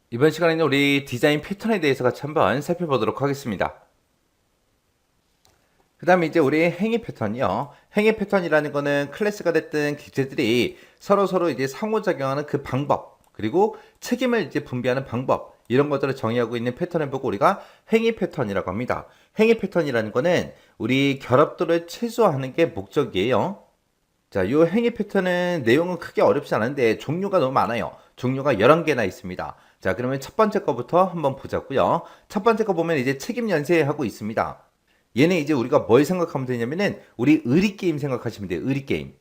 이번 시간에는 우리 디자인 패턴에 대해서 같이 한번 살펴보도록 하겠습니다. 그 다음에 이제 우리 행위 패턴이요. 행위 패턴이라는 거는 클래스가 됐든 객체들이 서로 이제 상호작용하는 그 방법, 그리고 책임을 이제 분배하는 방법, 이런 것들을 정의하고 있는 패턴을 보고 우리가 행위 패턴이라고 합니다. 행위 패턴이라는 거는 우리 결합도를 최소화하는 게 목적이에요. 자, 요 행위 패턴은 내용은 크게 어렵지 않은데 종류가 너무 많아요. 종류가 11개나 있습니다. 자, 그러면 첫 번째 거부터 한번 보자고요. 첫 번째 거 보면 이제 책임 연쇄하고 있습니다. 얘는 이제 우리가 뭘 생각하면 되냐면은 우리 의리게임 생각하시면 돼요. 의리게임.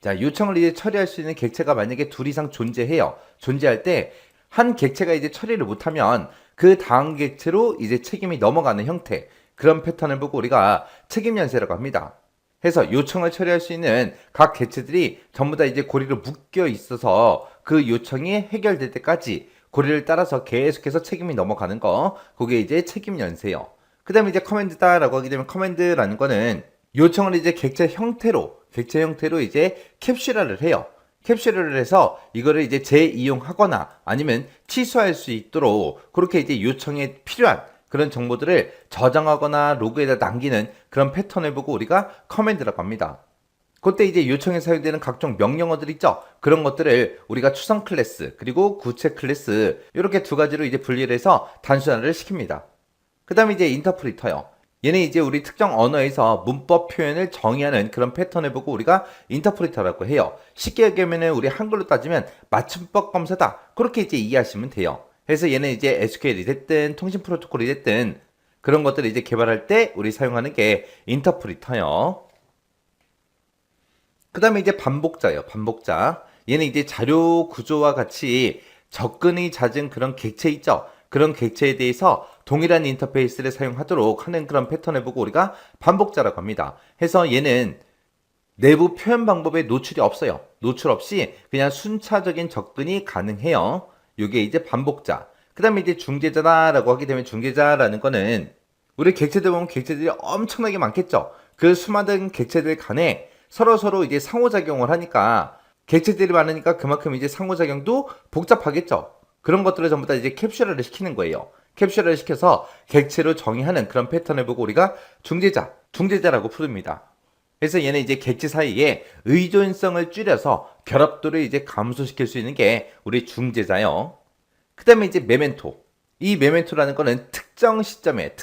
자, 요청을 이제 처리할 수 있는 객체가 만약에 둘 이상 존재해요. 존재할 때 한 객체가 이제 처리를 못하면 그 다음 객체로 이제 책임이 넘어가는 형태. 그런 패턴을 보고 우리가 책임 연쇄라고 합니다. 해서 요청을 처리할 수 있는 각 객체들이 전부 다 이제 고리로 묶여 있어서 그 요청이 해결될 때까지 고리를 따라서 계속해서 책임이 넘어가는 거. 그게 이제 책임 연쇄요. 그 다음에 이제 커맨드다라고 하게 되면 커맨드라는 거는 요청을 이제 객체 형태로 이제 캡슐화를 해요. 캡슐화를 해서 이거를 이제 재이용하거나 아니면 취소할 수 있도록 그렇게 이제 요청에 필요한 그런 정보들을 저장하거나 로그에다 남기는 그런 패턴을 보고 우리가 커맨드라고 합니다. 그때 이제 요청에 사용되는 각종 명령어들 있죠? 그런 것들을 우리가 추상 클래스, 그리고 구체 클래스, 이렇게 두 가지로 이제 분리를 해서 단순화를 시킵니다. 그 다음에 이제 인터프리터요. 얘는 이제 우리 특정 언어에서 문법 표현을 정의하는 그런 패턴을 보고 우리가 인터프리터라고 해요. 쉽게 얘기하면 우리 한글로 따지면 맞춤법 검사다. 그렇게 이제 이해하시면 돼요. 그래서 얘는 이제 SQL이 됐든 통신 프로토콜이 됐든 그런 것들을 이제 개발할 때 우리 사용하는 게 인터프리터요. 그 다음에 이제 반복자예요. 반복자. 얘는 이제 자료 구조와 같이 접근이 잦은 그런 객체 있죠. 그런 객체에 대해서 동일한 인터페이스를 사용하도록 하는 그런 패턴을 보고 우리가 반복자라고 합니다. 해서 얘는 내부 표현 방법에 노출이 없어요. 노출 없이 그냥 순차적인 접근이 가능해요. 이게 이제 반복자. 그 다음에 이제 중재자다라고 하게 되면 중재자라는 거는 우리 객체들 보면 객체들이 엄청나게 많겠죠. 그 수많은 객체들 간에 서로 이제 상호작용을 하니까 객체들이 많으니까 그만큼 이제 상호작용도 복잡하겠죠. 그런 것들을 전부 다 이제 캡슐화를 시키는 거예요. 캡슐화를 시켜서 객체로 정의하는 그런 패턴을 보고 우리가 중재자라고 부릅니다. 그래서 얘는 이제 객체 사이에 의존성을 줄여서 결합도를 이제 감소시킬 수 있는 게 우리 중재자요. 그 다음에 이제 메멘토. 이 메멘토라는 거는 특정 시점에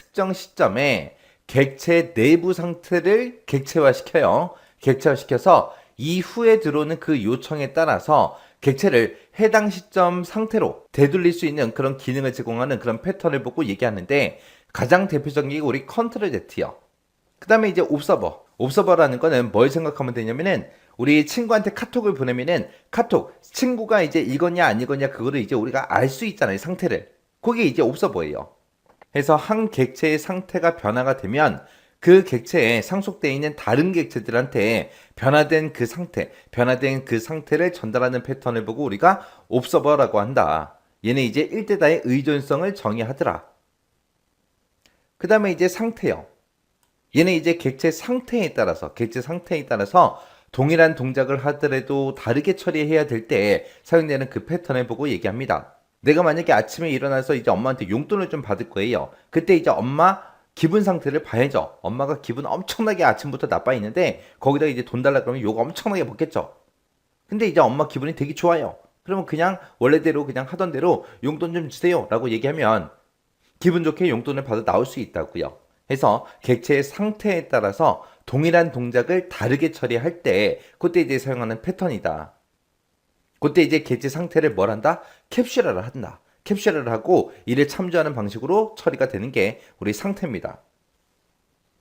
객체 내부 상태를 객체화시켜요. 객체화시켜서 이후에 들어오는 그 요청에 따라서 객체를 해당 시점 상태로 되돌릴 수 있는 그런 기능을 제공하는 그런 패턴을 보고 얘기하는데 가장 대표적인 게 우리 컨트롤 Z요. 그 다음에 이제 옵서버. 옵서버라는 거는 뭘 생각하면 되냐면은 우리 친구한테 카톡을 보내면은 카톡 친구가 이제 읽었냐 안 읽었냐 그거를 이제 우리가 알 수 있잖아요. 상태를. 그게 이제 옵서버예요. 그래서 한 객체의 상태가 변화가 되면 그 객체에 상속되어 있는 다른 객체들한테 변화된 그 상태를 전달하는 패턴을 보고 우리가 옵서버라고 한다. 얘는 이제 1대다의 의존성을 정의하더라. 그 다음에 이제 상태요. 얘는 이제 객체 상태에 따라서 동일한 동작을 하더라도 다르게 처리해야 될 때 사용되는 그 패턴을 보고 얘기합니다. 내가 만약에 아침에 일어나서 이제 엄마한테 용돈을 좀 받을 거예요. 그때 이제 엄마 기분 상태를 봐야죠. 엄마가 기분 엄청나게 아침부터 나빠 있는데 거기다 이제 돈 달라 그러면 욕 엄청나게 먹겠죠. 근데 이제 엄마 기분이 되게 좋아요. 그러면 그냥 원래대로 그냥 하던 대로 용돈 좀 주세요 라고 얘기하면 기분 좋게 용돈을 받아 나올 수 있다고요. 해서 객체의 상태에 따라서 동일한 동작을 다르게 처리할 때 그때 이제 사용하는 패턴이다. 그때 이제 객체 상태를 뭘 한다? 캡슐화를 한다. 캡슐화를 하고 이를 참조하는 방식으로 처리가 되는 게 우리 상태입니다.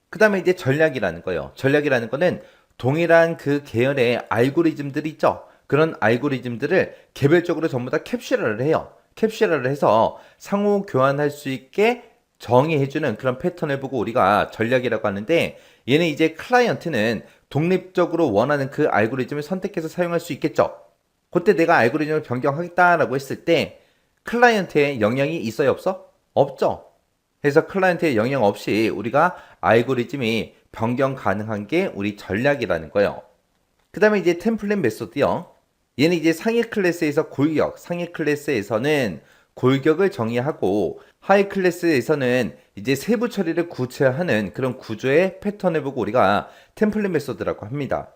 그 다음에 이제 전략이라는 거예요. 전략이라는 거는 동일한 그 계열의 알고리즘들이 있죠. 그런 알고리즘들을 개별적으로 전부 다 캡슐화를 해요. 캡슐화를 해서 상호 교환할 수 있게 정의해주는 그런 패턴을 보고 우리가 전략이라고 하는데 얘는 이제 클라이언트는 독립적으로 원하는 그 알고리즘을 선택해서 사용할 수 있겠죠. 그때 내가 알고리즘을 변경하겠다라고 했을 때 클라이언트에 영향이 있어요, 없어? 없죠. 그래서 클라이언트에 영향 없이 우리가 알고리즘이 변경 가능한 게 우리 전략이라는 거예요. 그 다음에 이제 템플릿 메소드요. 얘는 이제 상위 클래스에서는 골격을 정의하고 하이 클래스에서는 이제 세부 처리를 구체화하는 그런 구조의 패턴을 보고 우리가 템플릿 메소드라고 합니다.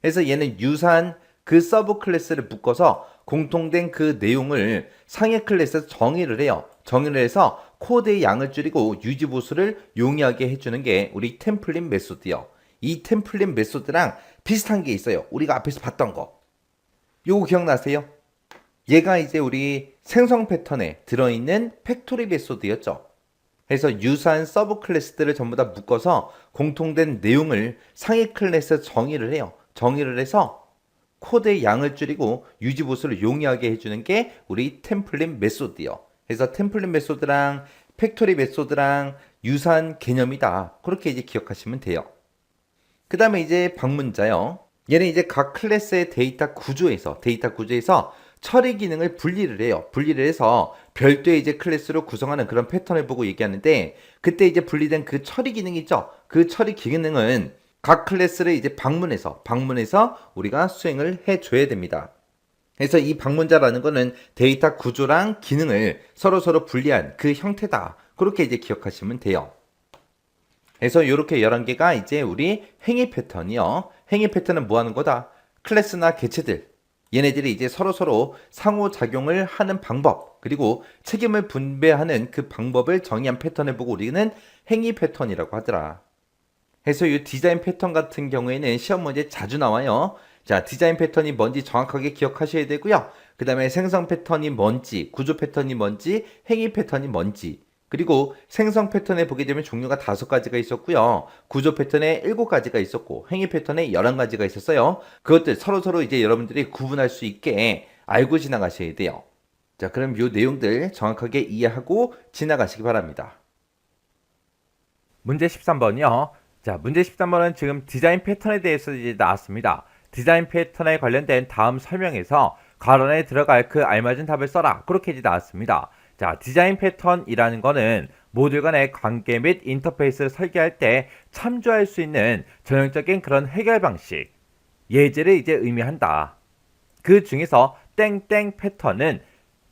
그래서 얘는 유사한 그 서브 클래스를 묶어서 공통된 그 내용을 상위 클래스에서 정의를 해요. 정의를 해서 코드의 양을 줄이고 유지 보수를 용이하게 해주는 게 우리 템플릿 메소드요. 이 템플릿 메소드랑 비슷한 게 있어요. 우리가 앞에서 봤던 거. 요거 기억나세요? 얘가 이제 우리 생성 패턴에 들어있는 팩토리 메소드였죠. 그래서 유사한 서브 클래스들을 전부 다 묶어서 공통된 내용을 상위 클래스에 정의를 해요. 정의를 해서 코드의 양을 줄이고 유지 보수를 용이하게 해주는 게 우리 템플릿 메소드요. 그래서 템플릿 메소드랑 팩토리 메소드랑 유사한 개념이다. 그렇게 이제 기억하시면 돼요. 그 다음에 이제 방문자요. 얘는 이제 각 클래스의 데이터 구조에서 처리 기능을 분리를 해요. 분리를 해서 별도의 이제 클래스로 구성하는 그런 패턴을 보고 얘기하는데, 그때 이제 분리된 그 처리 기능이 있죠. 그 처리 기능은 각 클래스를 이제 방문해서 우리가 수행을 해줘야 됩니다. 그래서 이 방문자라는 거는 데이터 구조랑 기능을 서로 분리한 그 형태다. 그렇게 이제 기억하시면 돼요. 그래서 이렇게 11개가 이제 우리 행위 패턴이요. 행위 패턴은 뭐 하는 거다? 클래스나 개체들. 얘네들이 이제 서로 상호작용을 하는 방법, 그리고 책임을 분배하는 그 방법을 정의한 패턴을 보고 우리는 행위 패턴이라고 하더라. 그래서 이 디자인 패턴 같은 경우에는 시험 문제 자주 나와요. 자, 디자인 패턴이 뭔지 정확하게 기억하셔야 되고요. 그 다음에 생성 패턴이 뭔지, 구조 패턴이 뭔지, 행위 패턴이 뭔지, 그리고 생성 패턴에 보게 되면 종류가 5가지가 있었고요. 구조 패턴에 7가지가 있었고, 행위 패턴에 11가지가 있었어요. 그것들 서로 이제 여러분들이 구분할 수 있게 알고 지나가셔야 돼요. 자, 그럼 이 내용들 정확하게 이해하고 지나가시기 바랍니다. 문제 13번이요. 자, 문제 13번은 지금 디자인 패턴에 대해서 이제 나왔습니다. 디자인 패턴에 관련된 다음 설명에서 괄호 안에 들어갈 그 알맞은 답을 써라. 그렇게 이제 나왔습니다. 자, 디자인 패턴이라는 거는 모듈 간의 관계 및 인터페이스를 설계할 때 참조할 수 있는 전형적인 그런 해결 방식, 예제를 이제 의미한다. 그 중에서 땡땡 패턴은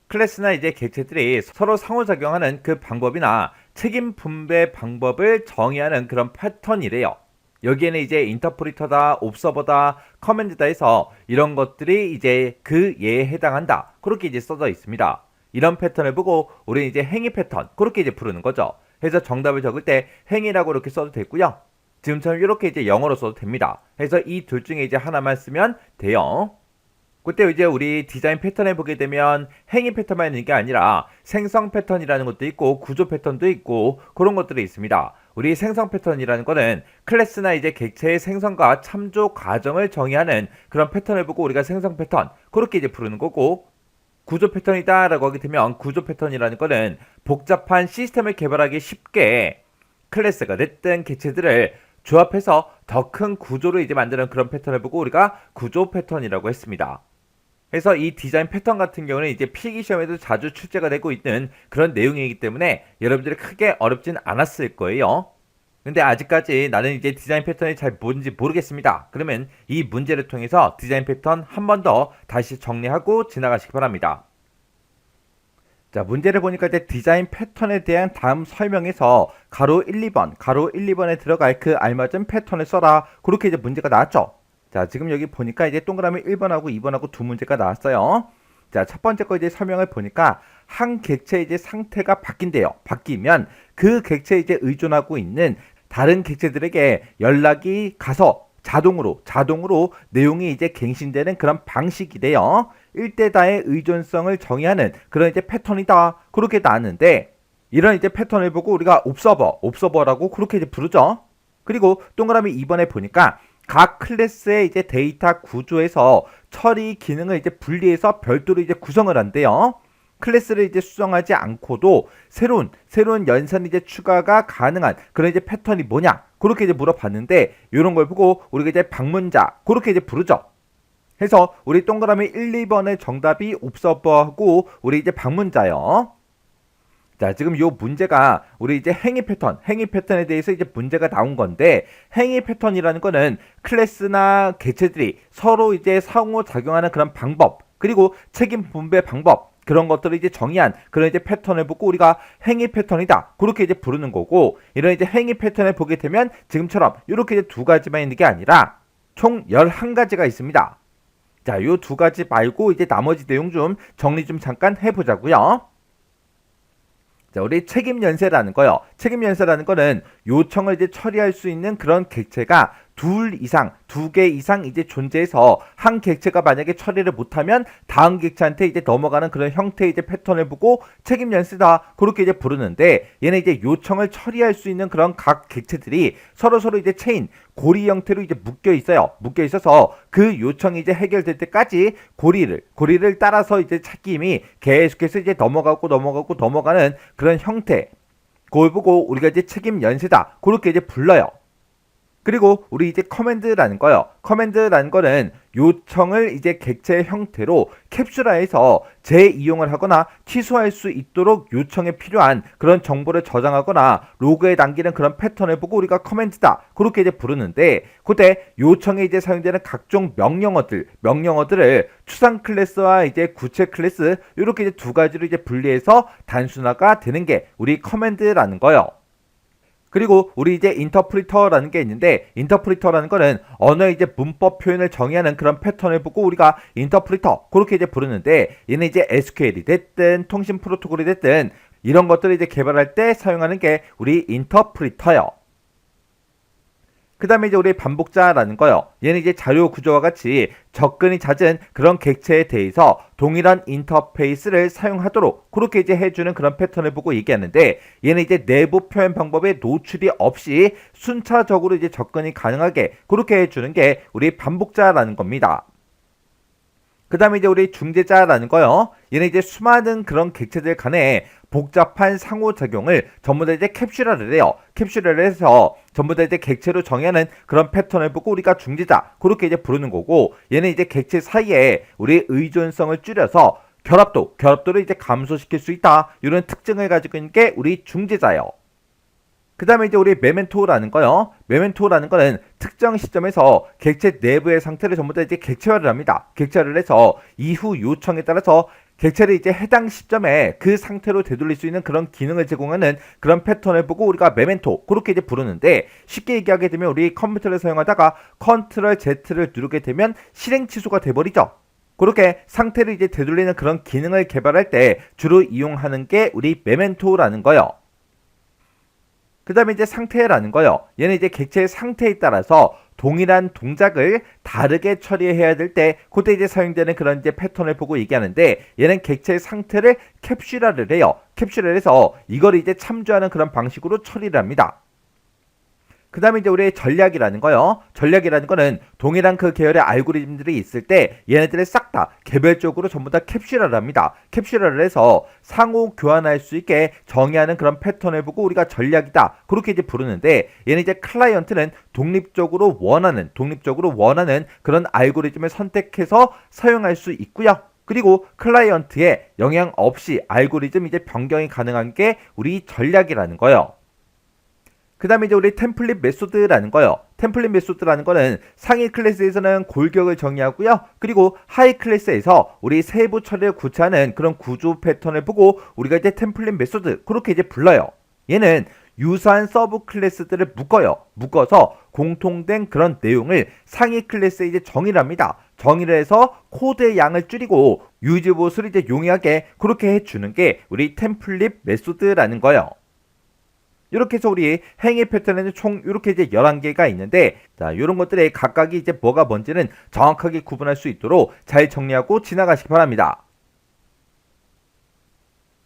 클래스나 이제 객체들이 서로 상호작용하는 그 방법이나 책임 분배 방법을 정의하는 그런 패턴이래요. 여기에는 이제 인터프리터다, 옵서버다, 커맨드다 해서 이런 것들이 이제 그 예에 해당한다. 그렇게 이제 써져 있습니다. 이런 패턴을 보고 우리는 이제 행위 패턴, 그렇게 이제 부르는 거죠. 그래서 정답을 적을 때 행위라고 이렇게 써도 되고요. 지금처럼 이렇게 이제 영어로 써도 됩니다. 그래서 이 둘 중에 이제 하나만 쓰면 돼요. 그때 이제 우리 디자인 패턴에 보게 되면 행위 패턴만 있는 게 아니라 생성 패턴이라는 것도 있고 구조 패턴도 있고 그런 것들이 있습니다. 우리 생성 패턴이라는 거는 클래스나 이제 객체의 생성과 참조 과정을 정의하는 그런 패턴을 보고 우리가 생성 패턴, 그렇게 이제 부르는 거고, 구조 패턴이다 라고 하게 되면 구조 패턴이라는 거는 복잡한 시스템을 개발하기 쉽게 클래스가 됐든 객체들을 조합해서 더 큰 구조를 이제 만드는 그런 패턴을 보고 우리가 구조 패턴이라고 했습니다. 그래서 이 디자인 패턴 같은 경우는 이제 필기 시험에도 자주 출제가 되고 있는 그런 내용이기 때문에 여러분들이 크게 어렵진 않았을 거예요. 근데 아직까지 나는 이제 디자인 패턴이 잘 뭔지 모르겠습니다. 그러면 이 문제를 통해서 디자인 패턴 한 번 더 다시 정리하고 지나가시기 바랍니다. 자, 문제를 보니까 이제 디자인 패턴에 대한 다음 설명에서 가로 1, 2번에 들어갈 그 알맞은 패턴을 써라. 그렇게 이제 문제가 나왔죠. 자, 지금 여기 보니까 이제 동그라미 1번하고 2번하고 두 문제가 나왔어요. 자, 첫 번째 거 이제 설명을 보니까 한 객체의 이제 상태가 바뀐대요. 바뀌면 그 객체에 이제 의존하고 있는 다른 객체들에게 연락이 가서 자동으로 내용이 이제 갱신되는 그런 방식이래요. 1대다의 의존성을 정의하는 그런 이제 패턴이다. 그렇게 나왔는데, 이런 이제 패턴을 보고 우리가 옵서버라고 그렇게 이제 부르죠. 그리고 동그라미 2번에 보니까 각 클래스의 이제 데이터 구조에서 처리 기능을 이제 분리해서 별도로 이제 구성을 한대요. 클래스를 이제 수정하지 않고도 새로운 연산이 이제 추가가 가능한 그런 이제 패턴이 뭐냐? 그렇게 이제 물어봤는데, 이런 걸 보고 우리가 이제 방문자, 그렇게 이제 부르죠. 해서 우리 동그라미 1, 2번의 정답이 옵서버하고 우리 이제 방문자요. 자, 지금 요 문제가 우리 이제 행위 패턴에 대해서 이제 문제가 나온 건데, 행위 패턴이라는 거는 클래스나 개체들이 서로 이제 상호작용하는 그런 방법, 그리고 책임 분배 방법, 그런 것들을 이제 정의한 그런 이제 패턴을 보고 우리가 행위 패턴이다. 그렇게 이제 부르는 거고, 이런 이제 행위 패턴을 보게 되면 지금처럼 이렇게 이제 두 가지만 있는 게 아니라 총 11가지가 있습니다. 자, 요 두 가지 말고 이제 나머지 내용 좀 정리 좀 잠깐 해보자고요. 자, 우리 책임 연세라는 거요. 책임 연세라는 거는 요청을 이제 처리할 수 있는 그런 객체가 두 개 이상 이제 존재해서 한 객체가 만약에 처리를 못하면 다음 객체한테 이제 넘어가는 그런 형태의 이제 패턴을 보고 책임 연세다. 그렇게 이제 부르는데, 얘는 이제 요청을 처리할 수 있는 그런 각 객체들이 서로 이제 체인, 고리 형태로 이제 묶여 있어요. 묶여 있어서 그 요청이 이제 해결될 때까지 고리를 따라서 이제 찾김이 계속해서 이제 넘어가는 그런 형태. 그걸 보고 우리가 이제 책임 연세다. 그렇게 이제 불러요. 그리고 우리 이제 커맨드라는 거요. 커맨드라는 거는 요청을 이제 객체의 형태로 캡슐화해서 재이용을 하거나 취소할 수 있도록 요청에 필요한 그런 정보를 저장하거나 로그에 남기는 그런 패턴을 보고 우리가 커맨드다. 그렇게 이제 부르는데, 그때 요청에 이제 사용되는 각종 명령어들을 추상 클래스와 이제 구체 클래스, 이렇게 이제 두 가지로 이제 분리해서 단순화가 되는 게 우리 커맨드라는 거요. 그리고 우리 이제 인터프리터라는 게 있는데, 인터프리터라는 거는 언어의 이제 문법 표현을 정의하는 그런 패턴을 보고 우리가 인터프리터 그렇게 이제 부르는데, 얘는 이제 SQL이 됐든 통신 프로토콜이 됐든 이런 것들을 이제 개발할 때 사용하는 게 우리 인터프리터요. 그 다음에 이제 우리 반복자라는 거요. 얘는 이제 자료 구조와 같이 접근이 잦은 그런 객체에 대해서 동일한 인터페이스를 사용하도록 그렇게 이제 해주는 그런 패턴을 보고 얘기하는데, 얘는 이제 내부 표현 방법에 노출이 없이 순차적으로 이제 접근이 가능하게 그렇게 해주는 게 우리 반복자라는 겁니다. 그 다음에 이제 우리 중재자라는 거요. 얘는 이제 수많은 그런 객체들 간에 복잡한 상호작용을 전부 다 이제 캡슐화를 해요. 캡슐화를 해서 전부 다 이제 객체로 정의하는 그런 패턴을 보고 우리가 중재자 그렇게 이제 부르는 거고, 얘는 이제 객체 사이에 우리 의존성을 줄여서 결합도를 이제 감소시킬 수 있다. 이런 특징을 가지고 있는 게 우리 중재자예요. 그 다음에 이제 우리 메멘토라는 거요. 메멘토라는 거는 특정 시점에서 객체 내부의 상태를 전부 다 이제 객체화를 합니다. 객체화를 해서 이후 요청에 따라서 객체를 이제 해당 시점에 그 상태로 되돌릴 수 있는 그런 기능을 제공하는 그런 패턴을 보고 우리가 메멘토 그렇게 이제 부르는데, 쉽게 얘기하게 되면 우리 컴퓨터를 사용하다가 컨트롤 Z를 누르게 되면 실행 취소가 돼버리죠. 그렇게 상태를 이제 되돌리는 그런 기능을 개발할 때 주로 이용하는 게 우리 메멘토라는 거요. 그 다음에 이제 상태라는 거요. 얘는 이제 객체의 상태에 따라서 동일한 동작을 다르게 처리해야 될 때 그때 이제 사용되는 그런 이제 패턴을 보고 얘기하는데, 얘는 객체의 상태를 캡슐화를 해요. 캡슐화를 해서 이걸 이제 참조하는 그런 방식으로 처리를 합니다. 그 다음에 이제 우리 전략이라는 거요. 전략이라는 거는 동일한 그 계열의 알고리즘들이 있을 때 얘네들을 싹 다 개별적으로 전부 다 캡슐화를 합니다. 캡슐화를 해서 상호 교환할 수 있게 정의하는 그런 패턴을 보고 우리가 전략이다. 그렇게 이제 부르는데, 얘는 이제 클라이언트는 독립적으로 원하는 그런 알고리즘을 선택해서 사용할 수 있고요. 그리고 클라이언트에 영향 없이 알고리즘 이제 변경이 가능한 게 우리 전략이라는 거예요. 그 다음에 이제 우리 템플릿 메소드라는 거요. 템플릿 메소드라는 거는 상위 클래스에서는 골격을 정의하고요. 그리고 하위 클래스에서 우리 세부 처리를 구체하는 그런 구조 패턴을 보고 우리가 이제 템플릿 메소드 그렇게 이제 불러요. 얘는 유사한 서브 클래스들을 묶어서 공통된 그런 내용을 상위 클래스에 이제 정의를 합니다. 정의를 해서 코드의 양을 줄이고 유지보수를 이제 용이하게 그렇게 해주는 게 우리 템플릿 메소드라는 거예요. 이렇게 해서 우리 행위 패턴에는 총 이렇게 이제 11개가 있는데, 자, 이런 것들의 각각이 이제 뭐가 뭔지는 정확하게 구분할 수 있도록 잘 정리하고 지나가시기 바랍니다.